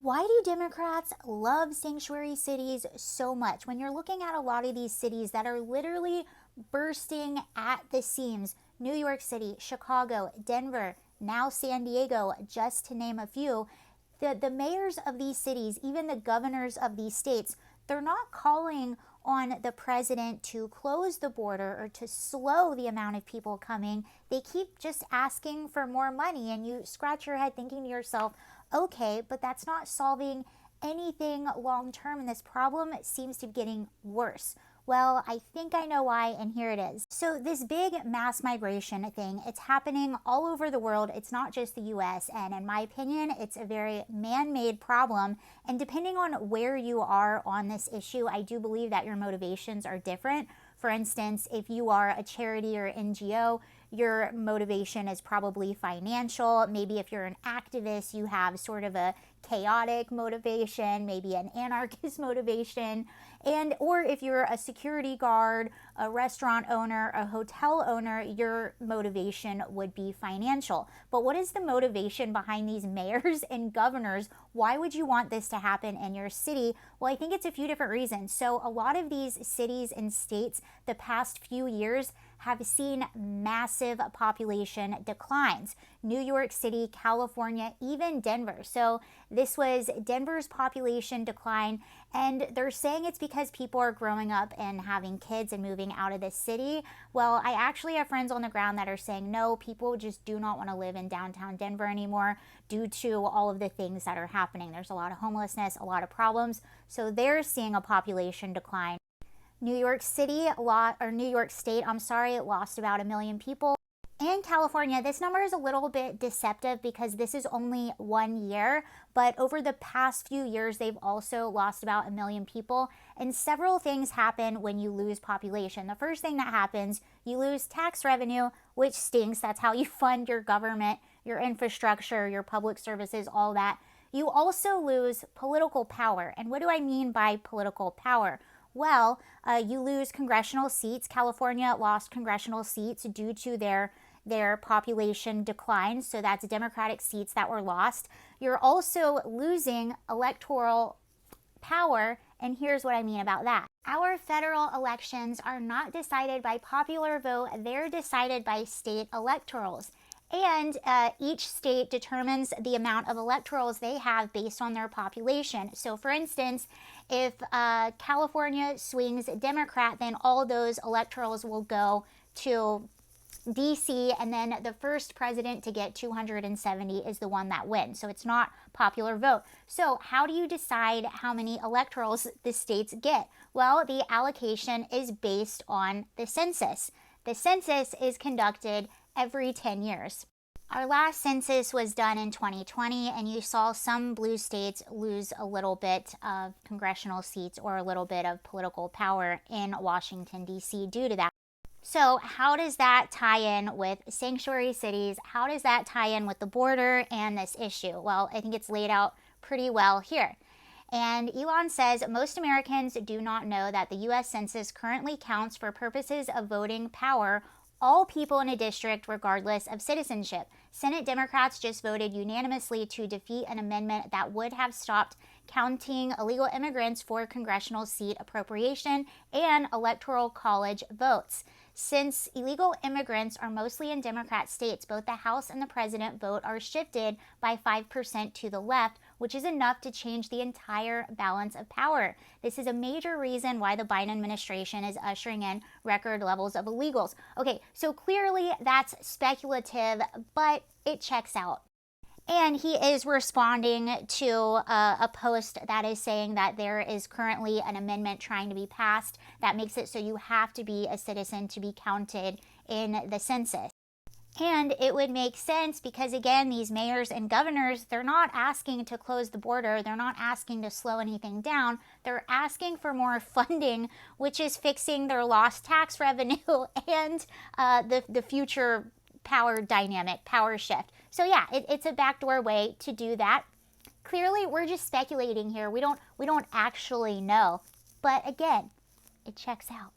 Why do Democrats love sanctuary cities so much? When you're looking at a lot of these cities that are literally bursting at the seams, New York City, Chicago, Denver, now San Diego, just to name a few, the mayors of these cities, even the governors of these states, they're not calling on the president to close the border or to slow the amount of people coming. They keep just asking for more money, and you scratch your head thinking to yourself, okay, but that's not solving anything long term, and this problem seems to be getting worse. Well, I think I know why, and here it is. So this big mass migration thing, it's happening all over the world. It's not just the US, and in my opinion, it's a very man-made problem. And depending on where you are on this issue, I do believe that your motivations are different. For instance, if you are a charity or NGO, your motivation is probably financial. Maybe if you're an activist, you have sort of a chaotic motivation, maybe an anarchist motivation. Or if you're a security guard, a restaurant owner, a hotel owner, your motivation would be financial. But what is the motivation behind these mayors and governors? Why would you want this to happen in your city? Well, I think it's a few different reasons. So a lot of these cities and states the past few years have seen massive population declines. New York City, California, even Denver. So this was Denver's population decline, and they're saying it's because people are growing up and having kids and moving out of the city. Well, I actually have friends on the ground that are saying no, people just do not want to live in downtown Denver anymore due to all of the things that are happening. There's a lot of homelessness, a lot of problems. So they're seeing a population decline. New York State, it lost about 1 million people. And California, this number is a little bit deceptive because this is only 1 year, but over the past few years, they've also lost about 1 million people. And several things happen when you lose population. The first thing that happens, you lose tax revenue, which stinks. That's how you fund your government, your infrastructure, your public services, all that. You also lose political power. And what do I mean by political power? Well, you lose congressional seats. California lost congressional seats due to their population decline. So that's Democratic seats that were lost. You're also losing electoral power. And here's what I mean about that. Our federal elections are not decided by popular vote. They're decided by state electorals. And each state determines the amount of electorals they have based on their population. So for instance, if California swings Democrat, then all those electorals will go to DC, and then the first president to get 270 is the one that wins. So it's not popular vote. So how do you decide how many electorals the states get? Well, the allocation is based on the census. The census is conducted every 10 years. Our last census was done in 2020, and you saw some blue states lose a little bit of congressional seats or a little bit of political power in Washington, D.C. due to that. So how does that tie in with sanctuary cities? How does that tie in with the border and this issue? Well, I think it's laid out pretty well here. And Elon says most Americans do not know that the U.S. Census currently counts for purposes of voting power all people in a district regardless of citizenship. Senate Democrats just voted unanimously to defeat an amendment that would have stopped counting illegal immigrants for congressional seat appropriation and electoral college votes. Since illegal immigrants are mostly in Democrat states, both the House and the President vote are shifted by 5% to the left, which is enough to change the entire balance of power. This is a major reason why the Biden administration is ushering in record levels of illegals. Okay, so clearly that's speculative, but it checks out. And he is responding to a post that is saying that there is currently an amendment trying to be passed that makes it so you have to be a citizen to be counted in the census. And it would make sense because, again, these mayors and governors, they're not asking to close the border. They're not asking to slow anything down. They're asking for more funding, which is fixing their lost tax revenue and the future power dynamic, power shift. So yeah, it's a backdoor way to do that. Clearly, we're just speculating here. We don't actually know. But again, it checks out.